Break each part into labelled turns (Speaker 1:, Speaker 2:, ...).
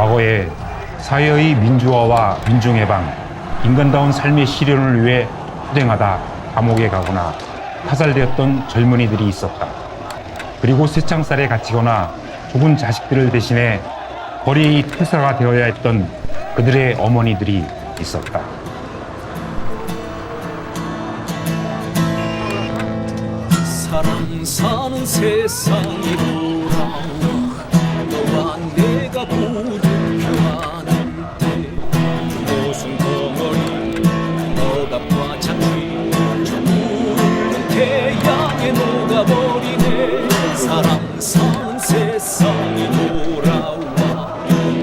Speaker 1: 과거에 사회의 민주화와 민중해방, 인간다운 삶의 실현을 위해 투쟁하다 감옥에 가거나 타살되었던 젊은이들이 있었다. 그리고 쇠창살에 갇히거나 죽은 자식들을 대신해 거리의 퇴사가 되어야 했던 그들의 어머니들이 있었다.
Speaker 2: 사람 사는 세상이 돌아와 너와 내가 고독해하는 때 무슨 덩어리 너답과 잔쥐 저물은 태양에 녹아버리네. 사람 사는 세상이 돌아와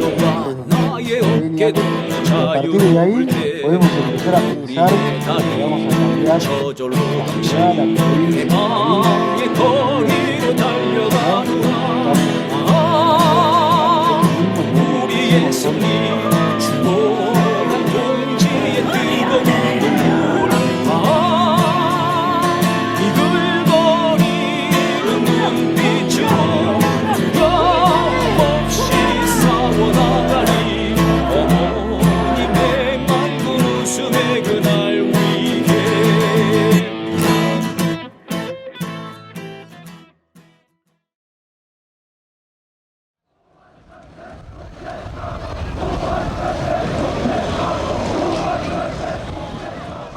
Speaker 2: 너와 나의 어깨도 자유로울 때 우리의 다리 저절로 당신 대망의 거리로 달려가노라. 우리의 승리 추모한 동지의 뜨거운 눈물 이글거리는 눈빛으로 두려움 없이 싸워나가리. 어머님의 맑은 웃음의 그날 위해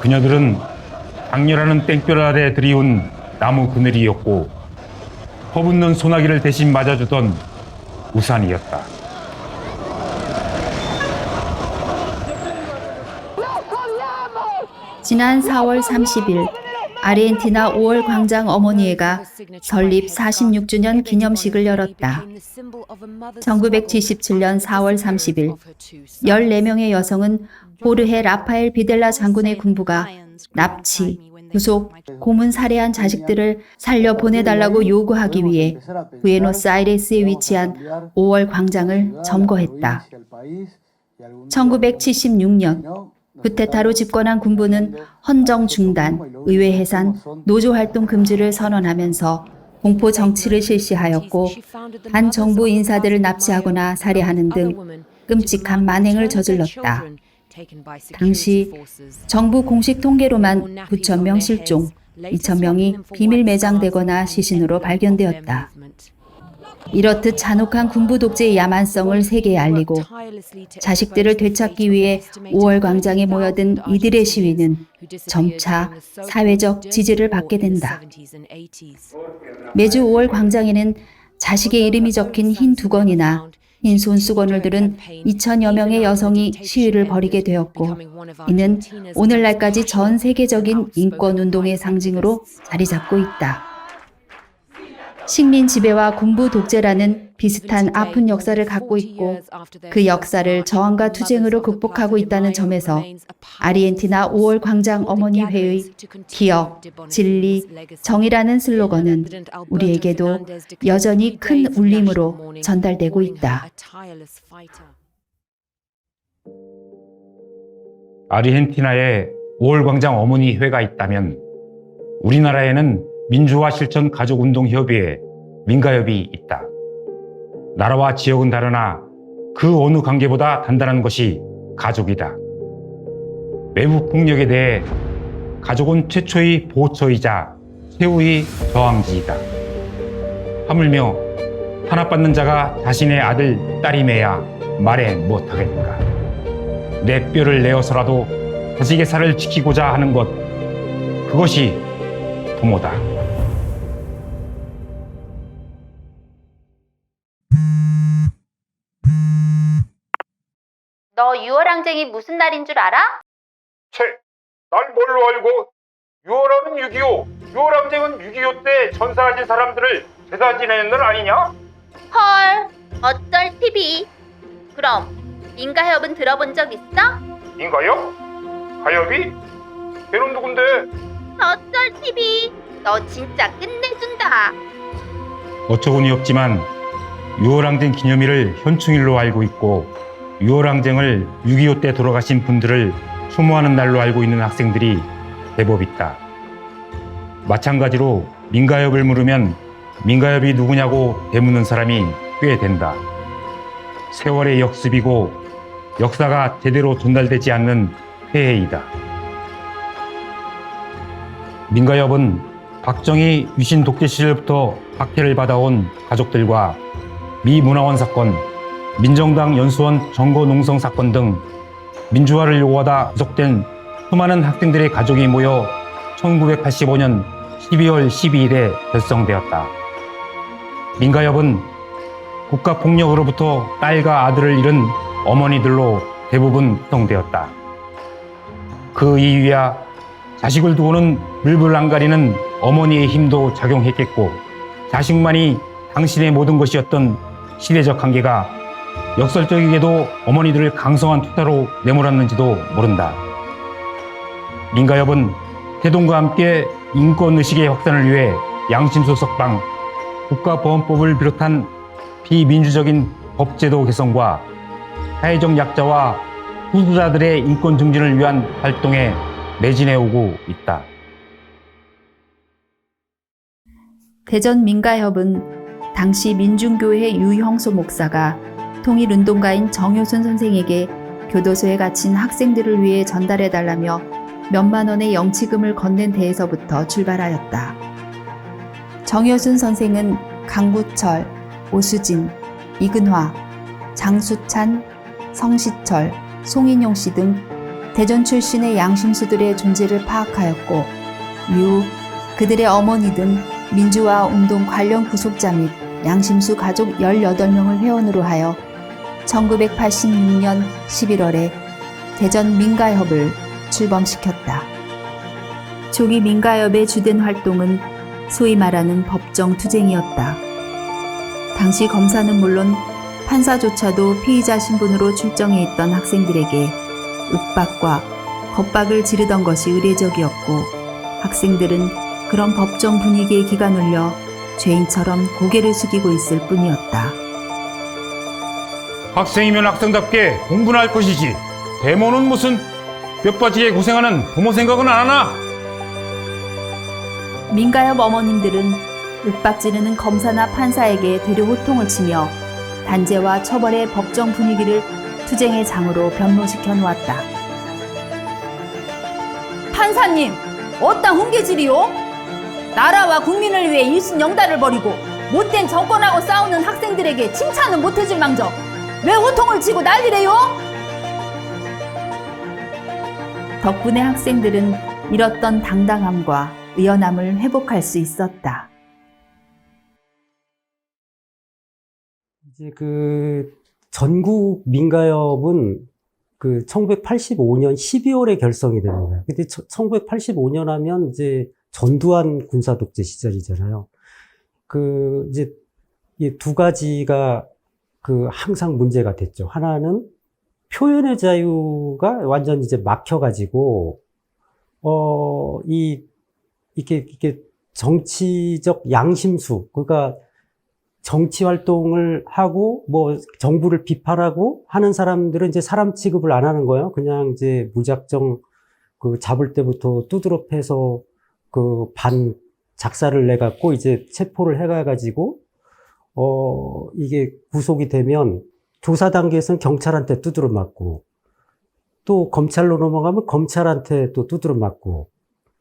Speaker 1: 그녀들은 강렬하는 땡볕 아래 드리운 나무 그늘이었고 퍼붓는 소나기를 대신 맞아주던 우산이었다.
Speaker 3: 지난 4월 30일 아르헨티나 5월 광장 어머니회가 설립 46주년 기념식을 열었다. 1977년 4월 30일 14명의 여성은 호르헤 라파엘 비델라 장군의 군부가 납치, 구속, 고문 살해한 자식들을 살려 보내달라고 요구하기 위해 부에노스아이레스에 위치한 5월 광장을 점거했다. 1976년 쿠데타로 집권한 군부는 헌정 중단, 의회 해산, 노조 활동 금지를 선언하면서 공포 정치를 실시하였고 반정부 인사들을 납치하거나 살해하는 등 끔찍한 만행을 저질렀다. 당시 정부 공식 통계로만 9,000명 실종, 2,000명이 비밀 매장되거나 시신으로 발견되었다. 이렇듯 잔혹한 군부 독재의 야만성을 세계에 알리고 자식들을 되찾기 위해 5월 광장에 모여든 이들의 시위는 점차 사회적 지지를 받게 된다. 매주 5월 광장에는 자식의 이름이 적힌 흰 두건이나 흰 손수건을 들은 2,000여 명의 여성이 시위를 벌이게 되었고 이는 오늘날까지 전 세계적인 인권운동의 상징으로 자리 잡고 있다. 식민 지배와 군부 독재라는 비슷한 아픈 역사를 갖고 있고 그 역사를 저항과 투쟁으로 극복하고 있다는 점에서 아르헨티나 5월 광장 어머니회의 기억, 진리, 정의라는 슬로건은 우리에게도 여전히 큰 울림으로 전달되고 있다.
Speaker 1: 아르헨티나에 5월 광장 어머니회가 있다면 우리나라에는 민주화 실천 가족운동협의회, 민가협이 있다. 나라와 지역은 다르나 그 어느 관계보다 단단한 것이 가족이다. 외부 폭력에 대해 가족은 최초의 보호처이자 최후의 저항지이다. 하물며 탄압받는 자가 자신의 아들, 딸임에야 말해 못하겠는가. 내 뼈를 내어서라도 자식의 살을 지키고자 하는 것, 그것이 부모다.
Speaker 4: 너 6월항쟁이 무슨 날인 줄 알아?
Speaker 1: 채, 날 뭘로 알고? 6월하면 6.25, 6월항쟁은 6.25 때 전사하신 사람들을 제사 지내는 날 아니냐?
Speaker 4: 헐, 어쩔 TV. 그럼 민가협은 들어본 적 있어?
Speaker 1: 인가요? 가협이? 걔는 누군데?
Speaker 4: 어쩔 TV. 너 진짜 끝내준다.
Speaker 1: 어처구니 없지만 6월항쟁 기념일을 현충일로 알고 있고 6월항쟁을 6.25 때 돌아가신 분들을 추모하는 날로 알고 있는 학생들이 대법 있다. 마찬가지로 민가협을 물으면 민가협이 누구냐고 되묻는 사람이 꽤 된다. 세월의 역습이고 역사가 제대로 전달되지 않는 폐해이다. 민가협은 박정희 유신 독재 시절부터 박해를 받아온 가족들과 미 문화원 사건, 민정당 연수원 정거 농성 사건 등 민주화를 요구하다 구속된 수많은 학생들의 가족이 모여 1985년 12월 12일에 결성되었다. 민가협은 국가폭력으로부터 딸과 아들을 잃은 어머니들로 대부분 구성되었다. 그 이유야 자식을 두고는 물불 안 가리는 어머니의 힘도 작용했겠고 자식만이 당신의 모든 것이었던 시대적 한계가 역설적이게도 어머니들을 강성한 투사로 내몰았는지도 모른다. 민가협은 태동과 함께 인권의식의 확산을 위해 양심수 석방, 국가보안법을 비롯한 비민주적인 법제도 개선과 사회적 약자와 후수자들의 인권 증진을 위한 활동에 매진해오고 있다.
Speaker 3: 대전 민가협은 당시 민중교회 유형소 목사가 통일운동가인 정효순 선생에게 교도소에 갇힌 학생들을 위해 전달해달라며 몇만 원의 영치금을 건넨 데에서부터 출발하였다. 정효순 선생은 강구철, 오수진, 이근화, 장수찬, 성시철, 송인용 씨 등 대전 출신의 양심수들의 존재를 파악하였고 이후 그들의 어머니 등 민주화 운동 관련 구속자 및 양심수 가족 18명을 회원으로 하여 1986년 11월에 대전 민가협을 출범시켰다. 초기 민가협의 주된 활동은 소위 말하는 법정 투쟁이었다. 당시 검사는 물론 판사조차도 피의자 신분으로 출정해 있던 학생들에게 윽박과 겁박을 지르던 것이 의례적이었고 학생들은 그런 법정 분위기에 기가 눌려 죄인처럼 고개를 숙이고 있을 뿐이었다.
Speaker 1: 학생이면 학생답게 공부나 할 것이지 데모는 무슨 뼈 빠지게 고생하는 부모 생각은 안 하나?
Speaker 3: 민가협 어머님들은 윽박지르는 검사나 판사에게 되려 호통을 치며 단죄와 처벌의 법정 분위기를 투쟁의 장으로 변모시켜 놓았다.
Speaker 5: 판사님, 어떤 훈계질이요? 나라와 국민을 위해 일신영달을 벌이고 못된 정권하고 싸우는 학생들에게 칭찬은 못해줄 망정 왜 호통을 치고 난리래요?
Speaker 3: 덕분에 학생들은 잃었던 당당함과 의연함을 회복할 수 있었다.
Speaker 6: 이제 전국 민가협은 1985년 12월에 결성이 됩니다. 근데 1985년 하면 이제 전두환 군사 독재 시절이잖아요. 이제 이 두 가지가 항상 문제가 됐죠. 하나는 표현의 자유가 완전 이제 막혀가지고, 이게 정치적 양심수, 그러니까 정치 활동을 하고, 정부를 비판하고 하는 사람들은 이제 사람 취급을 안 하는 거예요. 그냥 이제 무작정 잡을 때부터 두드러 패서 작사를 내갖고 이제 체포를 해가지고, 이게 구속이 되면 조사 단계에서는 경찰한테 두드러 맞고, 또 검찰로 넘어가면 검찰한테 또 두드러 맞고,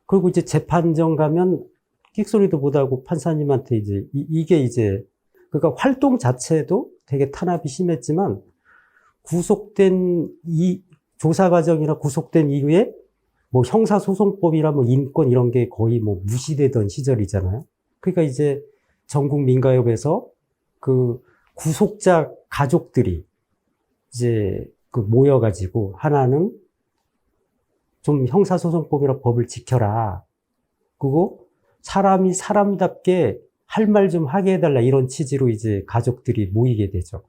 Speaker 6: 그리고 이제 재판정 가면 끽소리도 못하고 판사님한테 이게 이제, 그러니까 활동 자체도 되게 탄압이 심했지만, 조사 과정이나 구속된 이후에 형사소송법이나 인권 이런 게 거의 무시되던 시절이잖아요. 그러니까 이제 전국 민가협에서 구속자 가족들이 이제 모여가지고 하나는 좀 형사소송법이나 법을 지켜라. 그리고 사람이 사람답게 할 말 좀 하게 해달라. 이런 취지로 이제 가족들이 모이게 되죠.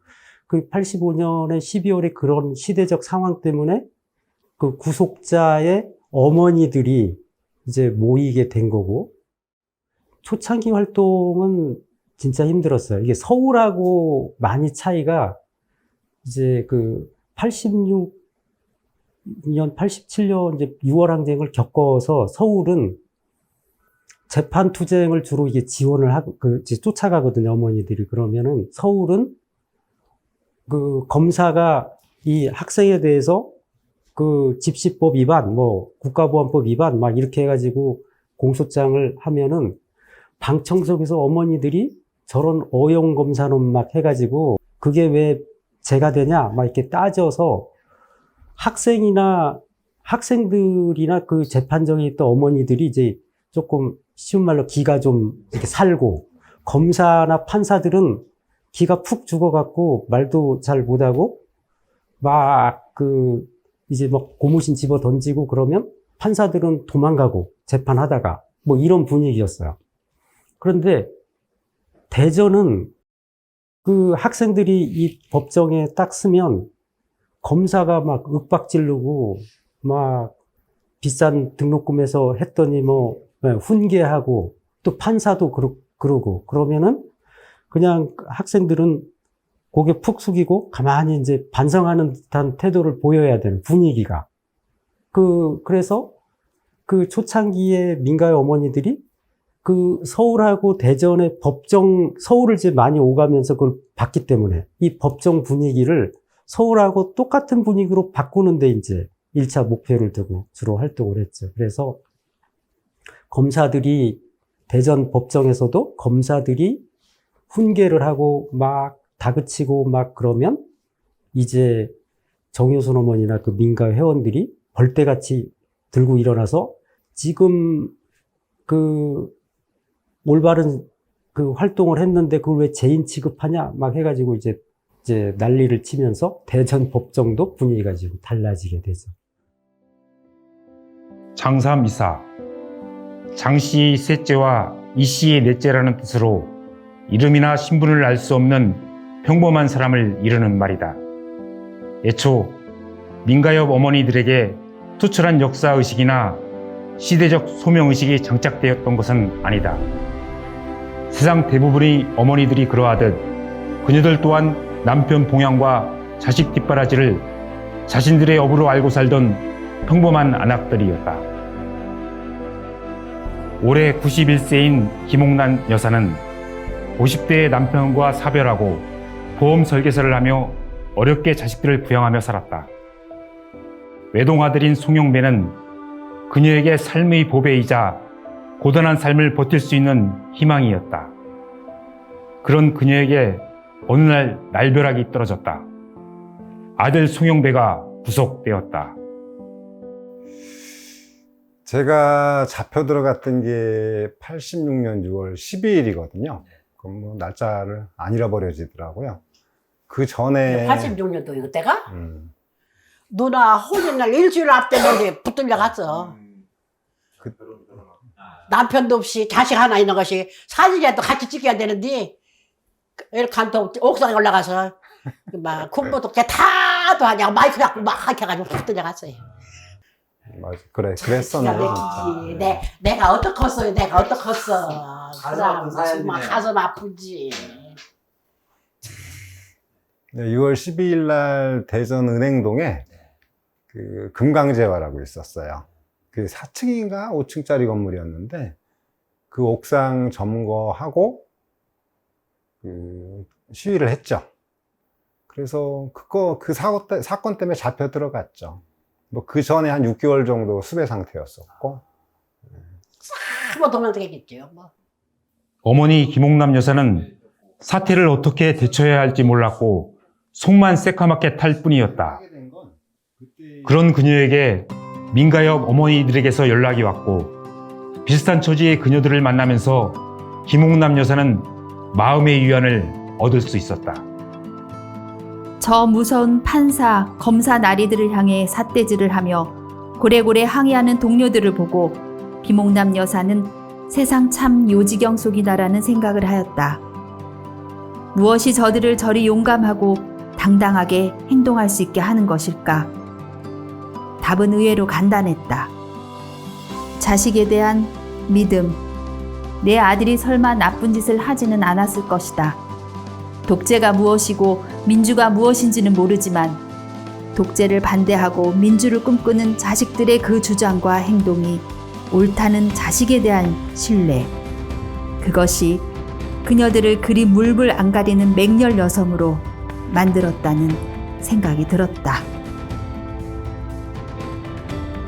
Speaker 6: 85년에 12월에 그런 시대적 상황 때문에 구속자의 어머니들이 이제 모이게 된 거고, 초창기 활동은 진짜 힘들었어요. 이게 서울하고 많이 차이가 이제 86년, 87년 이제 6월 항쟁을 겪어서 서울은 재판 투쟁을 주로 이게 지원을 하고, 쫓아가거든요, 어머니들이. 그러면은 서울은 그 검사가 이 학생에 대해서 그 집시법 위반, 뭐 국가보안법 위반 막 이렇게 해가지고 공소장을 하면은 방청석에서 어머니들이 저런 어용 검사는 막 해가지고 그게 왜 죄가 되냐 막 이렇게 따져서 학생들이나 그 재판정에 있던 어머니들이 이제 조금 쉬운 말로 기가 좀 이렇게 살고, 검사나 판사들은 기가 푹 죽어갖고 말도 잘 못하고 막 이제 막 고무신 집어 던지고 그러면 판사들은 도망가고 재판하다가 뭐 이런 분위기였어요. 그런데 대전은 그 학생들이 이 법정에 딱 쓰면 검사가 막 윽박지르고 막 비싼 등록금에서 했더니 뭐 훈계하고 또 판사도 그러고 그러면은 그냥 학생들은 고개 푹 숙이고 가만히 이제 반성하는 듯한 태도를 보여야 되는 분위기가. 그래서 그 초창기에 민가의 어머니들이 그 서울하고 대전의 법정, 서울을 이제 많이 오가면서 그걸 봤기 때문에 이 법정 분위기를 서울하고 똑같은 분위기로 바꾸는데 이제 1차 목표를 두고 주로 활동을 했죠. 그래서 검사들이, 대전 법정에서도 검사들이 훈계를 하고 막 다그치고 막 그러면 이제 정효순 어머니나 그 민가 회원들이 벌떼같이 들고 일어나서 지금 그 올바른 그 활동을 했는데 그걸 왜 죄인 취급하냐 막 해가지고 이제 난리를 치면서 대전 법정도 분위기가 지금 달라지게 되죠.
Speaker 1: 장삼이사, 장씨의 셋째와 이씨의 넷째라는 뜻으로 이름이나 신분을 알 수 없는 평범한 사람을 이르는 말이다. 애초 민가협 어머니들에게 투철한 역사의식이나 시대적 소명의식이 장착되었던 것은 아니다. 세상 대부분의 어머니들이 그러하듯 그녀들 또한 남편 봉양과 자식 뒷바라지를 자신들의 업으로 알고 살던 평범한 안악들이었다. 올해 91세인 김옥란 여사는 50대의 남편과 사별하고 보험 설계사를 하며 어렵게 자식들을 부양하며 살았다. 외동아들인 송영배는 그녀에게 삶의 보배이자 고단한 삶을 버틸 수 있는 희망이었다. 그런 그녀에게 어느 날 날벼락이 떨어졌다. 아들 송영배가 구속되었다.
Speaker 7: 제가 잡혀 들어갔던 게 86년 6월 12일이거든요. 그럼 뭐 날짜를 안 잃어버려지더라고요. 그 전에
Speaker 8: 86년도 그때가 누나 혼인날 일주일 앞때 너네 붙들려 갔어. 남편도 없이 자식 하나 있는 것이 사진이라도 같이 찍어야 되는데 일칸도 옥상에 올라가서 막 군부도 다도 하냐고 마이크 갖고 막 해가지고 붙들려 갔어요.
Speaker 7: 맞아, 그래, 그랬었는데.
Speaker 8: 내가 어떡했어요? 내가 어떡했어? 그 사람 정말 가슴 아프지.
Speaker 7: 네, 6월 12일 날 대전 은행동에 그 금강제화라고 있었어요. 그 4층인가 5층짜리 건물이었는데 그 옥상 점거하고 그 시위를 했죠. 그래서 그 사건 때문에 잡혀 들어갔죠. 뭐 그 전에 한 6개월 정도 수배 상태였었고.
Speaker 8: 한번 도망다녔겠죠. 뭐.
Speaker 1: 어머니 김옥남 여사는 사태를 어떻게 대처해야 할지 몰랐고 속만 새까맣게 탈 뿐이었다. 그런 그녀에게 민가협 어머니들에게서 연락이 왔고 비슷한 처지의 그녀들을 만나면서 김옥남 여사는 마음의 위안을 얻을 수 있었다.
Speaker 3: 저 무서운 판사, 검사 나리들을 향해 삿대질을 하며 고래고래 항의하는 동료들을 보고 김옥남 여사는 세상 참 요지경 속이다라는 생각을 하였다. 무엇이 저들을 저리 용감하고 당당하게 행동할 수 있게 하는 것일까? 답은 의외로 간단했다. 자식에 대한 믿음. 내 아들이 설마 나쁜 짓을 하지는 않았을 것이다. 독재가 무엇이고 민주가 무엇인지는 모르지만 독재를 반대하고 민주를 꿈꾸는 자식들의 그 주장과 행동이 옳다는 자식에 대한 신뢰. 그것이 그녀들을 그리 물불 안 가리는 맹렬 여성으로 만들었다는 생각이 들었다.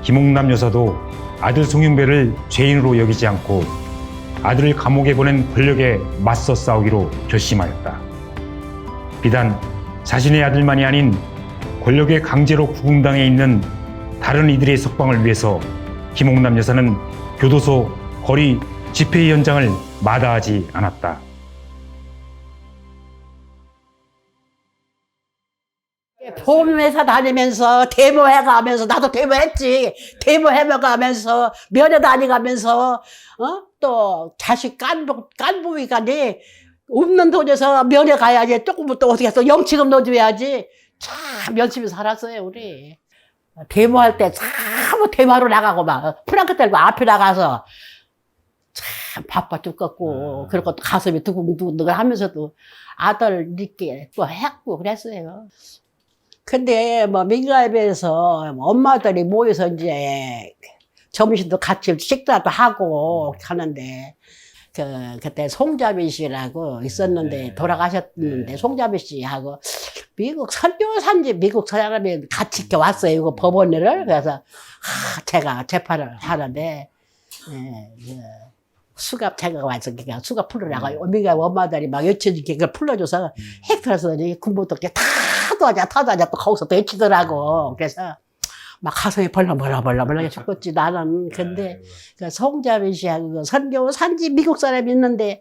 Speaker 1: 김옥남 여사도 아들 송윤배를 죄인으로 여기지 않고 아들을 감옥에 보낸 권력에 맞서 싸우기로 결심하였다. 비단 자신의 아들만이 아닌 권력에 강제로 구금당해 있는 다른 이들의 석방을 위해서 김옥남 여사는 교도소, 거리, 집회 현장을 마다하지 않았다.
Speaker 8: 보험회사 다니면서 데모해가면서 나도 데모했지. 데모해가면서 면회 다니가면서 또 자식 깐부위가니 없는 돈에서 면회 가야지. 조금부터 어떻게 해서 영치금 넣어줘야지. 참 열심히 살았어요 우리. 데모할 때 참 데모하러 나가고 막 프랑크 들고 앞에 나가서 참 바빠 죽겠고 그리고 또 가슴이 두근두근 하면서도 아들 늦게 또 했고 그랬어요. 근데 뭐 민가협에서 엄마들이 모여서 이제 점심도 같이 식사도 하고 하는데 그때 송자빈 씨라고 있었는데 돌아가셨는데 송자빈 씨하고 미국 선교사인지 미국 사람이 같이 이렇게 왔어요. 이거 법원을. 그래서 제가 재판을 하는데 수갑 제가 와서 그냥 수갑 풀으라고 민가협 엄마들이 막 여친이 그걸 풀어줘서 헥터서니 군부독재 타도하자 또 거기서 또 외치더라고. 그래서 막 가슴이 벌렁벌렁 죽겠지 나는. 근데 그 송자빈 씨하고 선교사인지 미국 사람이 있는데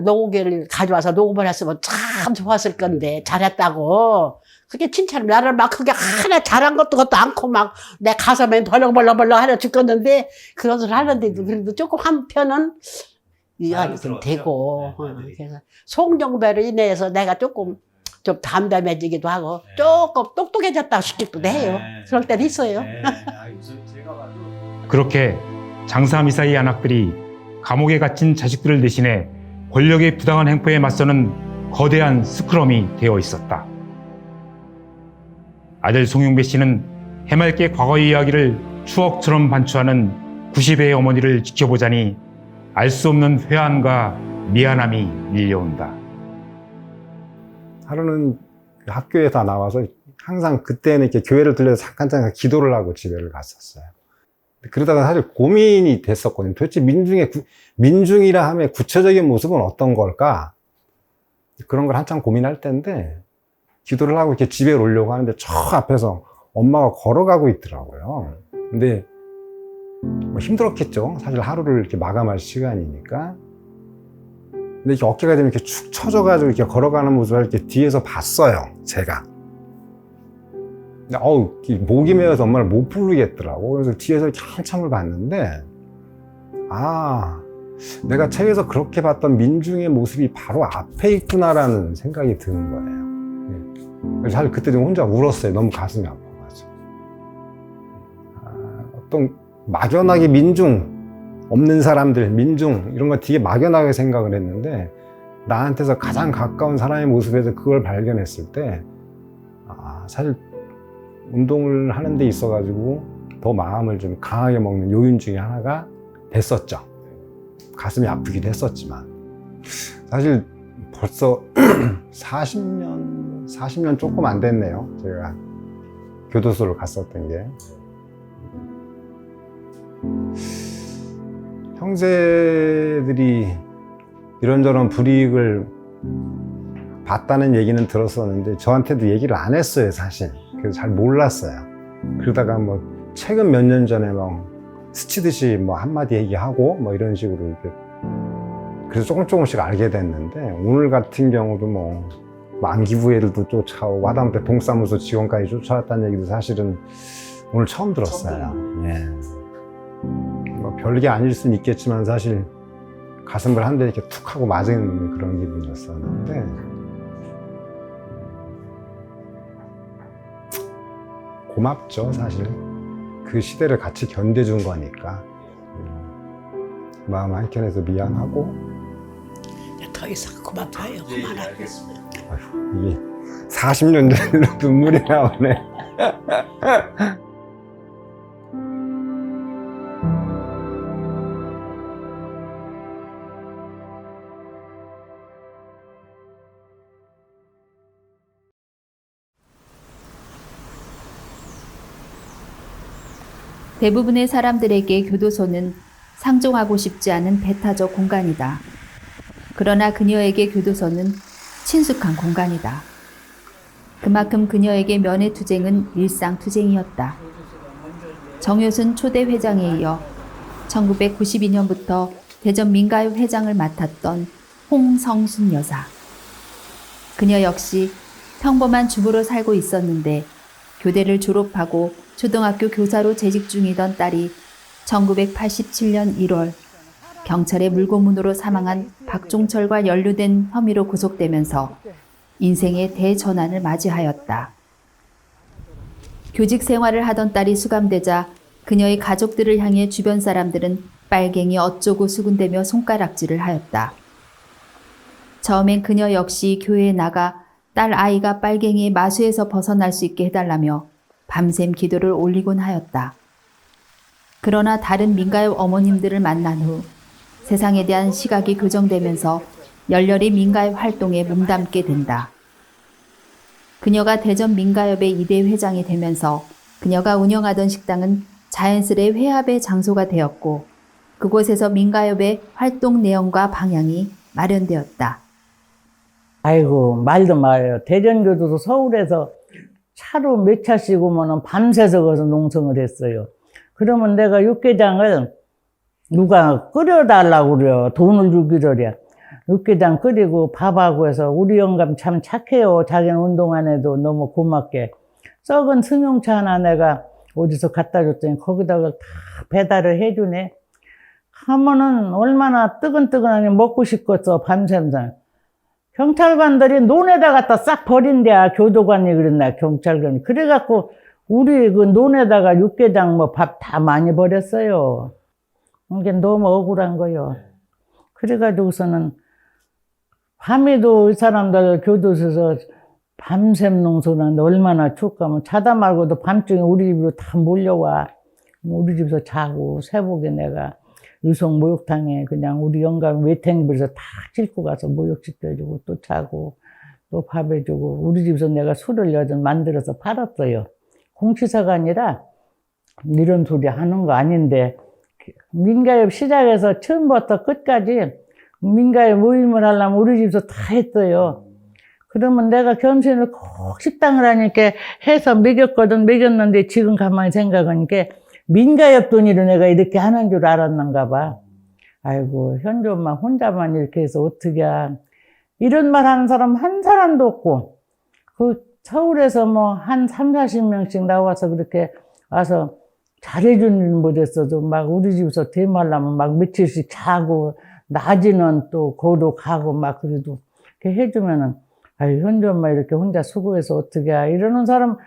Speaker 8: 노고개를 가져와서 녹음을 했으면 참 좋았을 건데 잘했다고 그게 칭찬을 나를 막 그게 하나 잘한 것도 않고 막 내 가슴에 벌렁벌렁 하나 죽겠는데 그런 소리를 하는데도 그래도 조금 한편은 이해가 좀 되고 그래서 송정배로 인해서 내가 조금 좀 담담해지기도 하고 조금 똑똑해졌다고 싶기도 해요. 그럴 때도 있어요.
Speaker 1: 그렇게 장사 미사의 안악들이 감옥에 갇힌 자식들을 대신해 권력의 부당한 행포에 맞서는 거대한 스크럼이 되어 있었다. 아들 송윤배 씨는 해맑게 과거의 이야기를 추억처럼 반추하는 90의 어머니를 지켜보자니 알 수 없는 회한과 미안함이 밀려온다.
Speaker 7: 하루는 학교에서 나와서 항상 그때는 이렇게 교회를 들려서 잠깐 기도를 하고 집에를 갔었어요. 그러다가 사실 고민이 됐었거든요. 도대체 민중이라 하면 구체적인 모습은 어떤 걸까? 그런 걸 한참 고민할 때인데 기도를 하고 이렇게 집에 오려고 하는데 저 앞에서 엄마가 걸어가고 있더라고요. 근데 뭐 힘들었겠죠. 사실 하루를 이렇게 마감할 시간이니까. 근데 이렇게 어깨가 되면 이렇게 축 처져가지고 이렇게 걸어가는 모습을 이렇게 뒤에서 봤어요, 제가. 근데 목이 메어서 엄마를 못 부르겠더라고. 그래서 뒤에서 이렇게 한참을 봤는데, 내가 책에서 그렇게 봤던 민중의 모습이 바로 앞에 있구나라는 생각이 드는 거예요. 그래서 사실 그때 좀 혼자 울었어요. 너무 가슴이 아파가지고. 어떤 막연하게 민중, 없는 사람들, 민중 이런 거 되게 막연하게 생각을 했는데 나한테서 가장 가까운 사람의 모습에서 그걸 발견했을 때 사실 운동을 하는 데 있어가지고 더 마음을 좀 강하게 먹는 요인 중에 하나가 됐었죠. 가슴이 아프기도 했었지만 사실 벌써 40년 조금 안 됐네요. 제가 교도소를 갔었던 게. 형제들이 이런저런 불이익을 봤다는 얘기는 들었었는데 저한테도 얘기를 안 했어요, 사실. 그래서 잘 몰랐어요. 그러다가 뭐 최근 몇 년 전에 막 스치듯이 뭐 한마디 얘기하고 뭐 이런 식으로 이렇게 그래서 조금씩 알게 됐는데 오늘 같은 경우도 뭐 만기부회들도 쫓아오고 하다못해 동사무소 직원까지 쫓아왔다는 얘기도 사실은 오늘 처음 들었어요. 예. 뭐 별게 아닐 수는 있겠지만 사실 가슴을 한 대 이렇게 툭 하고 맞은 그런 기분이었었는데 고맙죠, 사실. 그 시대를 같이 견뎌준 거니까 마음 한켠에서 미안하고
Speaker 8: 더 이상 그만 둬요. 그만하고.
Speaker 7: 이게 40년 전에도 눈물이 나오네.
Speaker 3: 대부분의 사람들에게 교도소는 상종하고 싶지 않은 배타적 공간이다. 그러나 그녀에게 교도소는 친숙한 공간이다. 그만큼 그녀에게 면회투쟁은 일상투쟁이었다. 정효순 초대 회장에 이어 1992년부터 대전 민가협 회장을 맡았던 홍성순 여사. 그녀 역시 평범한 주부로 살고 있었는데 교대를 졸업하고 초등학교 교사로 재직 중이던 딸이 1987년 1월 경찰의 물고문으로 사망한 박종철과 연루된 혐의로 구속되면서 인생의 대전환을 맞이하였다. 교직 생활을 하던 딸이 수감되자 그녀의 가족들을 향해 주변 사람들은 빨갱이 어쩌고 수군대며 손가락질을 하였다. 처음엔 그녀 역시 교회에 나가 딸 아이가 빨갱이의 마수에서 벗어날 수 있게 해달라며 밤샘 기도를 올리곤 하였다. 그러나 다른 민가협 어머님들을 만난 후 세상에 대한 시각이 교정되면서 열렬히 민가협 활동에 몸담게 된다. 그녀가 대전 민가협의 2대 회장이 되면서 그녀가 운영하던 식당은 자연스레 회합의 장소가 되었고 그곳에서 민가협의 활동 내용과 방향이 마련되었다.
Speaker 9: 아이고 말도 말아요. 대전교도소 서울에서 차로 몇 차씩 오면은 밤새서 거기서 농성을 했어요. 그러면 내가 육개장을 누가 끓여달라고 그래요. 돈을 주기를. 육개장 끓이고 밥하고 해서 우리 영감 참 착해요. 자기는 운동 안 해도 너무 고맙게. 썩은 승용차 하나 내가 어디서 갖다 줬더니 거기다가 다 배달을 해주네. 하면은 얼마나 뜨근뜨근하니 먹고 싶겠어. 밤샘서. 경찰관들이 논에다 갖다 싹 버린대야. 교도관이 그랬나 경찰관이. 그래갖고 우리 그 논에다가 육개장 뭐 밥 다 많이 버렸어요. 이게 너무 억울한 거요. 그래가지고서는 밤에도 이 사람들 교도소에서 밤샘 농소는 얼마나 춥까면 자다 말고도 밤중에 우리 집으로 다 몰려와. 우리 집에서 자고 새벽에 내가 유성 목욕탕에 그냥 우리 영감 외탱불에서 다 싣고 가서 목욕시켜주고 또 자고 또 밥 해주고 우리 집에서 내가 술을 여전 만들어서 팔았어요. 공치사가 아니라 이런 소리 하는 거 아닌데 민가협 시작해서 처음부터 끝까지 민가협 모임을 하려면 우리 집에서 다 했어요. 그러면 내가 겸손을 꼭 식당을 하니까 해서 먹였거든. 먹였는데 지금 가만히 생각하니까 민가협 돈으로 내가 이렇게 하는 줄 알았는가 봐. 아이고 현주 엄마 혼자만 이렇게 해서 어떻게 이런 말 하는 사람 한 사람도 없고 그 서울에서 뭐 한 30-40명씩 나와서 그렇게 와서 잘해주는 일 못했어도 막 우리 집에서 대말라면 막 며칠씩 자고 낮에는 또 거로 가고 막 그래도 이렇게 해주면은 아유 현주 엄마 이렇게 혼자 수고해서 어떻게 이러는 사람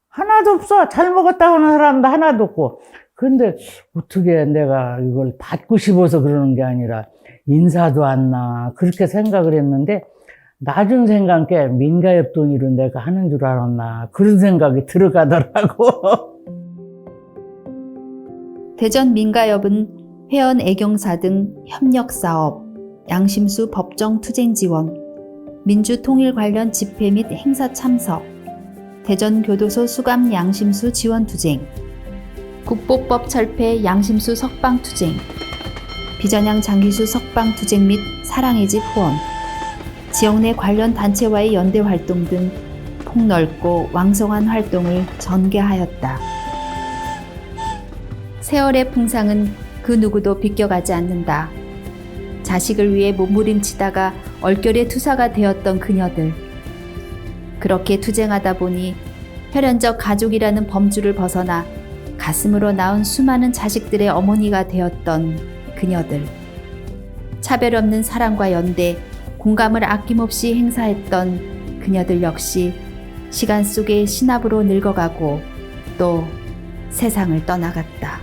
Speaker 9: 하나도 없어. 잘 먹었다고 하는 사람도 하나도 없고. 근데 어떻게 내가 이걸 받고 싶어서 그러는 게 아니라 인사도 안 나. 그렇게 생각을 했는데 나중 생각에 민가협 돈으로 내가 하는 줄 알았나. 그런 생각이 들어가더라고.
Speaker 3: 대전 민가협은 회원 애경사 등 협력사업, 양심수 법정 투쟁 지원, 민주통일 관련 집회 및 행사 참석, 대전교도소 수감 양심수 지원 투쟁, 국보법 철폐 양심수 석방 투쟁, 비전향 장기수 석방 투쟁 및 사랑의 집 후원, 지역 내 관련 단체와의 연대 활동 등 폭넓고 왕성한 활동을 전개하였다. 세월의 풍상은 그 누구도 비껴가지 않는다. 자식을 위해 몸부림치다가 얼결에 투사가 되었던 그녀들. 그렇게 투쟁하다 보니 혈연적 가족이라는 범주를 벗어나 가슴으로 낳은 수많은 자식들의 어머니가 되었던 그녀들. 차별 없는 사랑과 연대, 공감을 아낌없이 행사했던 그녀들 역시 시간 속에 신압으로 늙어가고 또 세상을 떠나갔다.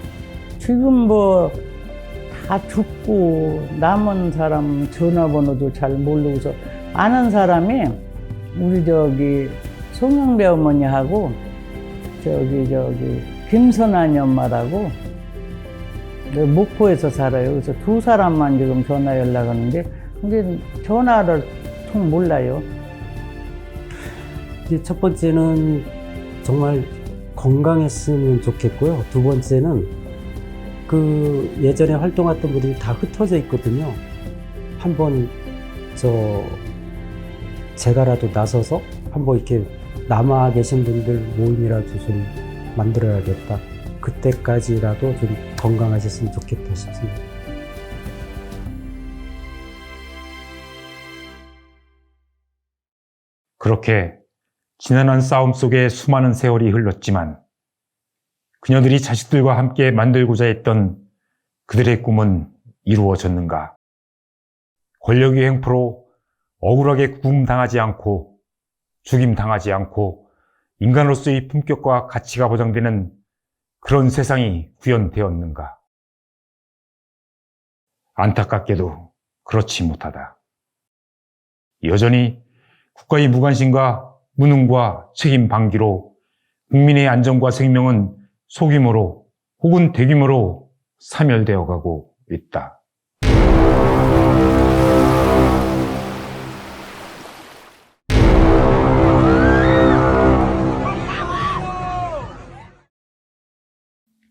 Speaker 9: 지금 뭐 다 죽고 남은 사람 전화번호도 잘 모르고서 아는 사람이 우리 저기 송영배 어머니하고 저기 김선아니 엄마라고 목포에서 살아요. 그래서 두 사람만 지금 전화 연락하는데 근데 전화를 통 몰라요.
Speaker 6: 이제 첫 번째는 정말 건강했으면 좋겠고요. 두 번째는 그 예전에 활동했던 분들이 다 흩어져 있거든요. 한번 제가라도 나서서 한번 이렇게 남아 계신 분들 모임이라도 좀 만들어야겠다. 그때까지라도 좀 건강하셨으면 좋겠다 싶습니다.
Speaker 1: 그렇게 지난한 싸움 속에 수많은 세월이 흘렀지만 그녀들이 자식들과 함께 만들고자 했던 그들의 꿈은 이루어졌는가? 권력의 횡포로 억울하게 구금당하지 않고 죽임당하지 않고 인간으로서의 품격과 가치가 보장되는 그런 세상이 구현되었는가? 안타깝게도 그렇지 못하다. 여전히 국가의 무관심과 무능과 책임 방기로 국민의 안전과 생명은 소규모로 혹은 대규모로 사멸되어 가고 있다.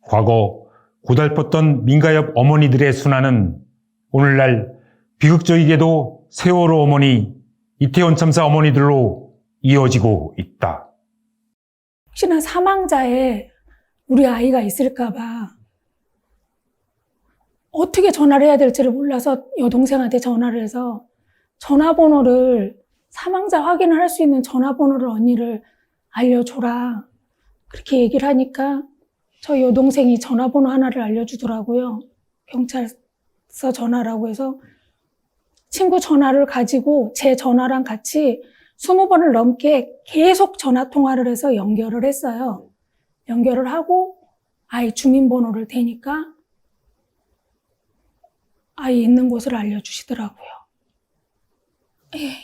Speaker 1: 과거 고달팠던 민가협 어머니들의 순환은 오늘날 비극적이게도 세월호 어머니, 이태원 참사 어머니들로 이어지고 있다.
Speaker 10: 혹시나 사망자에 우리 아이가 있을까봐 어떻게 전화를 해야 될지를 몰라서 여동생한테 전화를 해서 전화번호를, 사망자 확인을 할 수 있는 전화번호를 언니를 알려줘라. 그렇게 얘기를 하니까 저희 여동생이 전화번호 하나를 알려주더라고요. 경찰서 전화라고 해서 친구 전화를 가지고 제 전화랑 같이 20번을 넘게 계속 전화 통화를 해서 연결을 했어요. 연결을 하고 아이 주민번호를 대니까 아이 있는 곳을 알려주시더라고요.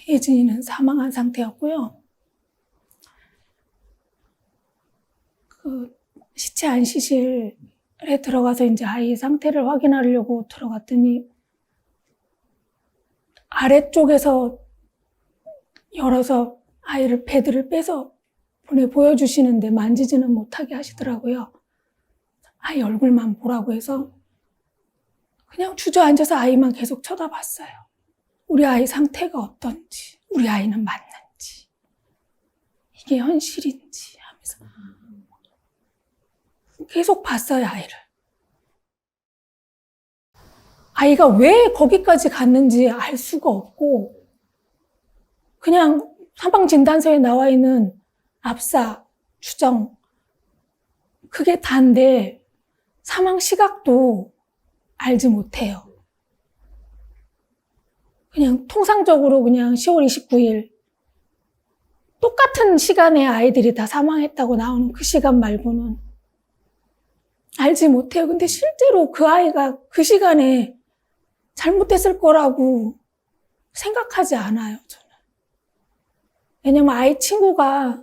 Speaker 10: 예진이는 사망한 상태였고요. 시체 안시실에 들어가서 이제 아이 상태를 확인하려고 들어갔더니 아래쪽에서 열어서 아이를 패드를 빼서 보여주시는데 만지지는 못하게 하시더라고요. 아이 얼굴만 보라고 해서 그냥 주저앉아서 아이만 계속 쳐다봤어요. 우리 아이 상태가 어떤지, 우리 아이는 맞는지, 이게 현실인지 하면서 계속 봤어요, 아이를. 아이가 왜 거기까지 갔는지 알 수가 없고 그냥 사망진단서에 나와 있는 압사, 추정 그게 다인데 사망 시각도 알지 못해요. 그냥 통상적으로 그냥 10월 29일 똑같은 시간에 아이들이 다 사망했다고 나오는 그 시간 말고는 알지 못해요. 근데 실제로 그 아이가 그 시간에 잘못됐을 거라고 생각하지 않아요, 저는. 왜냐면 아이 친구가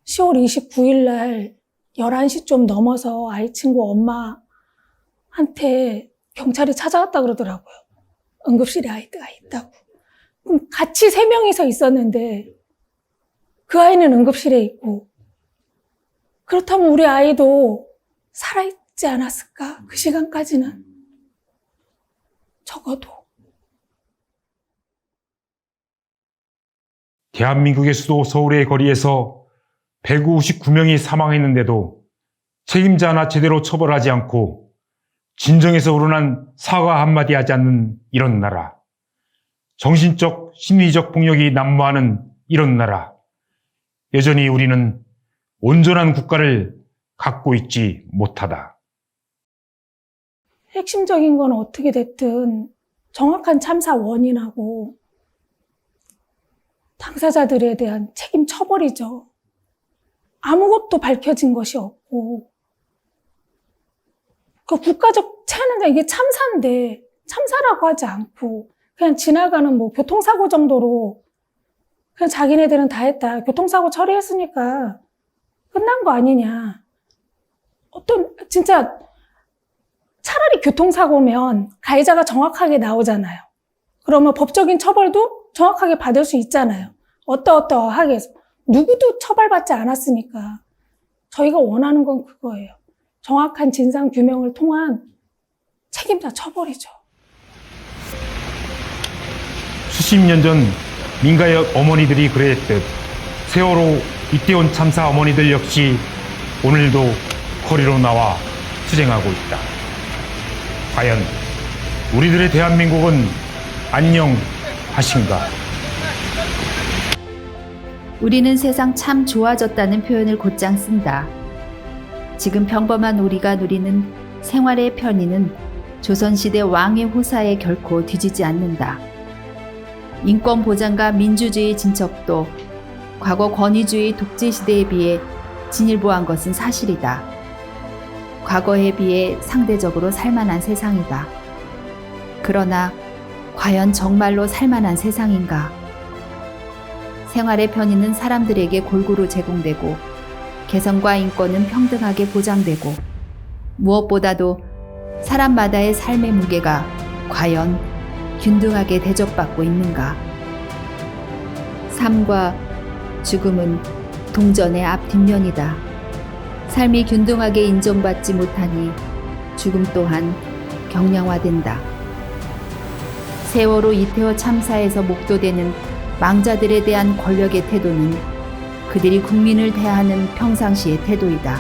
Speaker 10: 10월 29일 날 11시 좀 넘어서 아이 친구 엄마한테 경찰이 찾아왔다 그러더라고요. 응급실에 아이가 있다고. 그럼 같이 3명이서 있었는데 그 아이는 응급실에 있고 그렇다면 우리 아이도 살아있지 않았을까? 그 시간까지는. 적어도.
Speaker 1: 대한민국의 수도 서울의 거리에서 159명이 사망했는데도 책임자 하나 제대로 처벌하지 않고 진정에서 우러난 사과 한마디 하지 않는 이런 나라. 정신적, 심리적 폭력이 난무하는 이런 나라. 여전히 우리는 온전한 국가를 갖고 있지 못하다.
Speaker 10: 핵심적인 건 어떻게 됐든 정확한 참사 원인하고 당사자들에 대한 책임 처벌이죠. 아무것도 밝혀진 것이 없고 그 국가적 체는 이게 참사인데 참사라고 하지 않고 그냥 지나가는 뭐 교통사고 정도로 그냥 자기네들은 다 했다. 교통사고 처리했으니까 끝난 거 아니냐. 진짜 차라리 교통사고면 가해자가 정확하게 나오잖아요. 그러면 법적인 처벌도 정확하게 받을 수 있잖아요. 어떠하게 해서. 누구도 처벌받지 않았으니까. 저희가 원하는 건 그거예요. 정확한 진상 규명을 통한 책임자 쳐버리죠.
Speaker 1: 수십 년 전 민가역 어머니들이 그랬듯 세월호 이태원 참사 어머니들 역시 오늘도 거리로 나와 투쟁하고 있다. 과연 우리들의 대한민국은 안녕하신가?
Speaker 3: 우리는 세상 참 좋아졌다는 표현을 곧장 쓴다. 지금 평범한 우리가 누리는 생활의 편의는 조선시대 왕의 호사에 결코 뒤지지 않는다. 인권 보장과 민주주의 진척도 과거 권위주의 독재 시대에 비해 진일보한 것은 사실이다. 과거에 비해 상대적으로 살만한 세상이다. 그러나 과연 정말로 살만한 세상인가? 생활의 편의는 사람들에게 골고루 제공되고 개성과 인권은 평등하게 보장되고 무엇보다도 사람마다의 삶의 무게가 과연 균등하게 대접받고 있는가? 삶과 죽음은 동전의 앞뒷면이다. 삶이 균등하게 인정받지 못하니 죽음 또한 경량화된다. 세월호 이태원 참사에서 목도되는 망자들에 대한 권력의 태도는 그들이 국민을 대하는 평상시의 태도이다.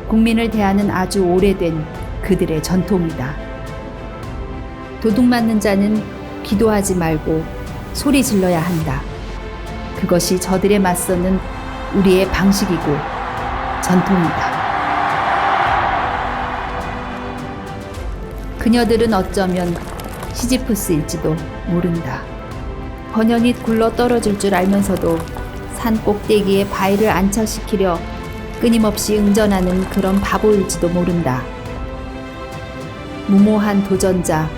Speaker 3: 국민을 대하는 아주 오래된 그들의 전통이다. 도둑맞는 자는 기도하지 말고 소리 질러야 한다. 그것이 저들에 맞서는 우리의 방식이고 전통이다. 그녀들은 어쩌면 시지프스일지도 모른다. 번연히 굴러 떨어질 줄 알면서도 산 꼭대기에 바위를 안착시키려 끊임없이 응전하는 그런 바보일지도 모른다. 무모한 도전자.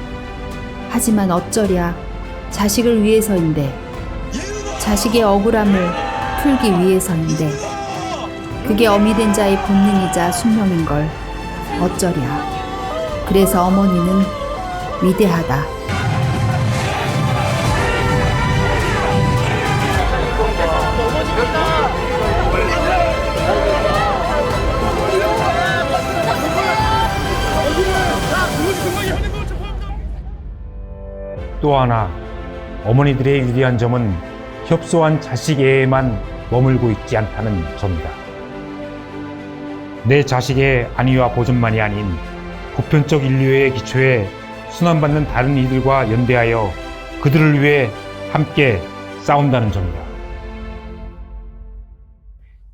Speaker 3: 하지만 어쩌랴 자식을 위해서인데, 자식의 억울함을 풀기 위해서인데, 그게 어미된 자의 본능이자 숙명인걸 어쩌랴. 그래서 어머니는 위대하다.
Speaker 1: 또 하나 어머니들의 위대한 점은 협소한 자식에만 머물고 있지 않다는 점이다. 내 자식의 안위와 보존만이 아닌 보편적 인류의 기초에 순환받는 다른 이들과 연대하여 그들을 위해 함께 싸운다는 점이다.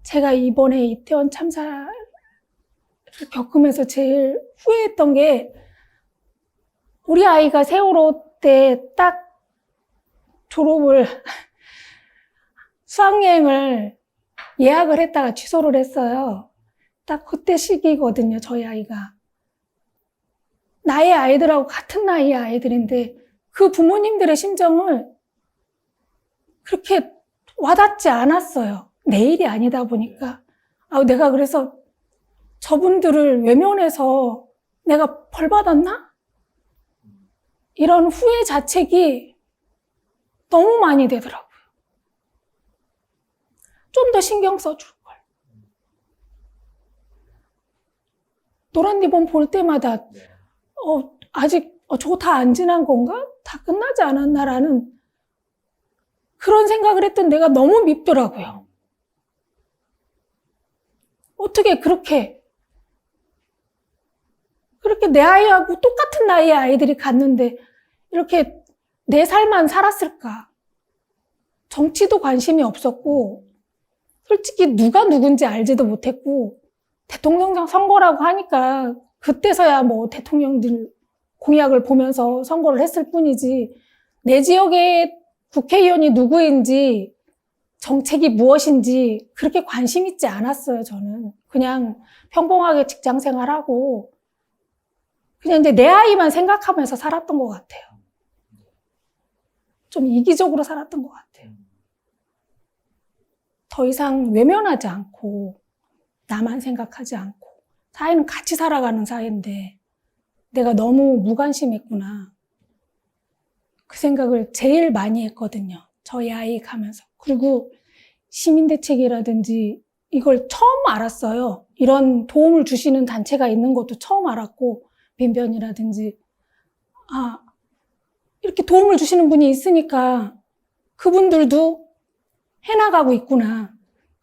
Speaker 10: 제가 이번에 이태원 참사를 겪으면서 제일 후회했던 게, 우리 아이가 세월호 때 딱 졸업을 수학여행을 예약을 했다가 취소를 했어요. 딱 그때 시기거든요, 저희 아이가. 나의 아이들하고 같은 나이의 아이들인데 그 부모님들의 심정을 그렇게 와닿지 않았어요. 내 일이 아니다 보니까. 내가 그래서 저분들을 외면해서 내가 벌 받았나? 이런 후회 자책이 너무 많이 되더라고요. 좀 더 신경 써줄 걸. 노란 리본 볼 때마다 아직 저거 다 안 지난 건가? 다 끝나지 않았나라는 그런 생각을 했던 내가 너무 밉더라고요. 어떻게 그렇게 내 아이하고 똑같은 나이의 아이들이 갔는데 이렇게 내 삶만 살았을까? 정치도 관심이 없었고, 솔직히 누가 누군지 알지도 못했고, 대통령 선거라고 하니까 그때서야 뭐 대통령들 공약을 보면서 선거를 했을 뿐이지, 내 지역의 국회의원이 누구인지, 정책이 무엇인지 그렇게 관심 있지 않았어요, 저는. 그냥 평범하게 직장 생활하고 그냥 이제 내 아이만 생각하면서 살았던 것 같아요. 좀 이기적으로 살았던 것 같아요. 더 이상 외면하지 않고 나만 생각하지 않고, 사회는 같이 살아가는 사회인데 내가 너무 무관심했구나. 그 생각을 제일 많이 했거든요, 저희 아이 가면서. 그리고 시민대책이라든지 이걸 처음 알았어요. 이런 도움을 주시는 단체가 있는 것도 처음 알았고, 변변이라든지 이렇게 도움을 주시는 분이 있으니까 그분들도 해나가고 있구나.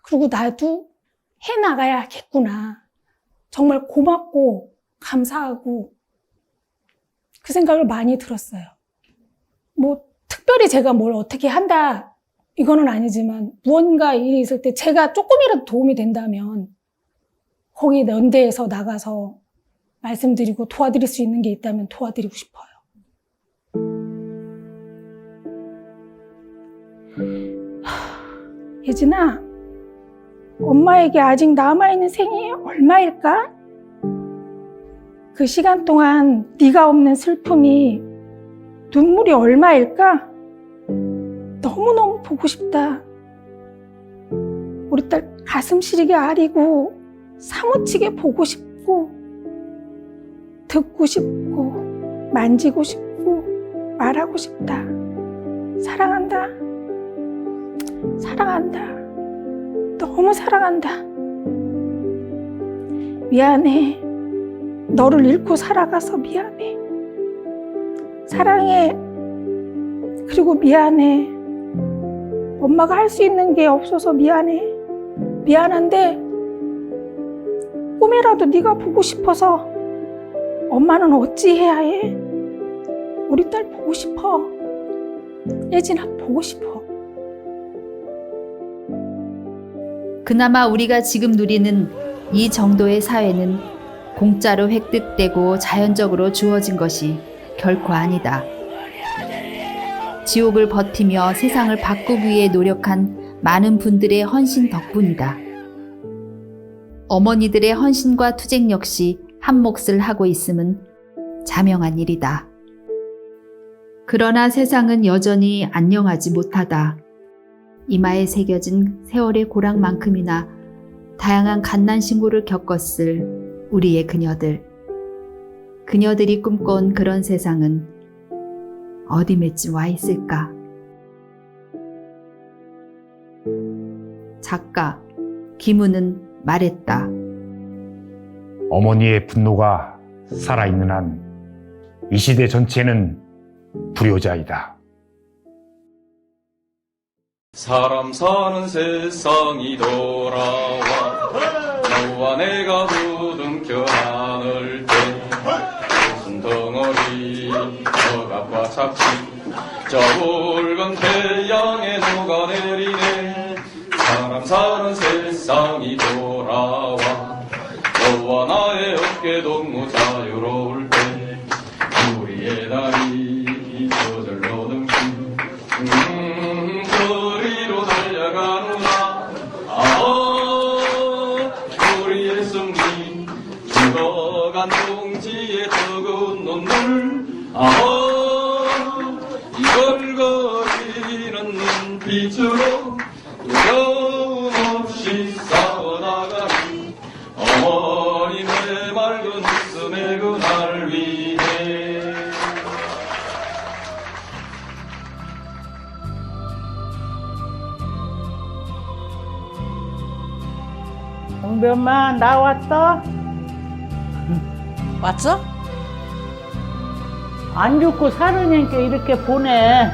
Speaker 10: 그리고 나도 해나가야겠구나. 정말 고맙고 감사하고 그 생각을 많이 들었어요. 뭐 특별히 제가 뭘 어떻게 한다 이거는 아니지만 무언가 일이 있을 때 제가 조금이라도 도움이 된다면 거기 연대에서 나가서 말씀드리고 도와드릴 수 있는 게 있다면 도와드리고 싶어요. 예진아, 엄마에게 아직 남아있는 생이 얼마일까? 그 시간 동안 네가 없는 슬픔이 눈물이 얼마일까? 너무너무 보고 싶다. 우리 딸 가슴 시리게 아리고 사무치게 보고 싶고 듣고 싶고 만지고 싶고 말하고 싶다. 사랑한다. 사랑한다. 너무 사랑한다. 미안해. 너를 잃고 살아가서 미안해. 사랑해. 그리고 미안해. 엄마가 할 수 있는 게 없어서 미안해. 미안한데 꿈이라도 네가 보고 싶어서 엄마는 어찌해야 해? 우리 딸 보고 싶어. 예진아 보고 싶어.
Speaker 3: 그나마 우리가 지금 누리는 이 정도의 사회는 공짜로 획득되고 자연적으로 주어진 것이 결코 아니다. 지옥을 버티며 세상을 바꾸기 위해 노력한 많은 분들의 헌신 덕분이다. 어머니들의 헌신과 투쟁 역시 한 몫을 하고 있음은 자명한 일이다. 그러나 세상은 여전히 안녕하지 못하다. 이마에 새겨진 세월의 고랑만큼이나 다양한 갓난 신고를 겪었을 우리의 그녀들. 그녀들이 꿈꿔온 그런 세상은 어디쯤 와 있을까? 작가 김우는 말했다.
Speaker 1: 어머니의 분노가 살아있는 한 이 시대 전체는 불효자이다.
Speaker 2: 사람 사는 세상이 돌아와 너와 내가 부둥켜 안을 때 무슨 덩어리 억압과 착취 저 붉은 태양에 녹아내리네. 사람 사는 세상이 돌아와 너와 나의 어깨 동무 자유로울 때 우리의 날이 저절로 등신 저리로 달려가노라. 우리의 승리 죽어간 동지의 뜨거운 눈물 이걸 거리는 눈빛으로 두려움 없이 싸워나가니 어머님의 맑은 웃음의 그날 위해
Speaker 9: 영배 엄마 나 왔어?
Speaker 8: 왔어?
Speaker 9: 안 죽고 살으니까 이렇게 보내.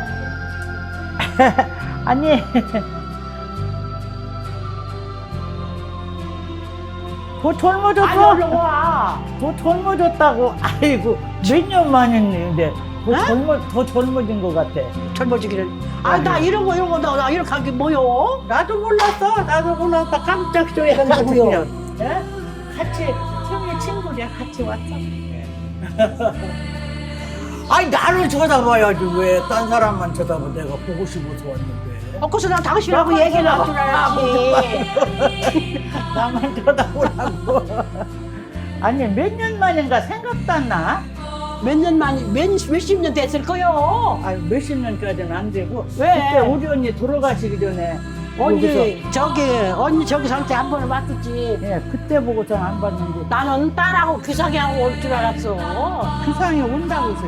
Speaker 9: 아니 더 젊어졌어? 더 젊어졌다고. 아이고 몇 년 만인데 더 젊어진 것 같아.
Speaker 8: 젊어지기를. 나 이런 거 나 이렇게 한 게 뭐요?
Speaker 9: 나도 몰랐어. 깜짝 놀랐다고요. 같이 형의 친구랑 같이 왔어. 아니 나를 쳐다봐야지 왜 딴 사람만 쳐다봐. 내가 보고 싶어서 왔는데.
Speaker 8: 그래서 난 당신하고 얘기를 할 줄 알았지.
Speaker 9: 나만 쳐다보라고. 아니 몇 년 만인가 생각도 안 나?
Speaker 8: 몇 년 만이 몇십 년 됐을 거요.
Speaker 9: 아니 몇십 년까지는 안 되고.
Speaker 8: 왜?
Speaker 9: 그때 우리 언니 돌아가시기 전에
Speaker 8: 언니 저기 상태 한 번은 봤었지.
Speaker 9: 예, 그때 보고선 안 봤는데
Speaker 8: 나는 딸하고 규상이하고 올 줄 알았어.
Speaker 9: 그 상이 온다고 해서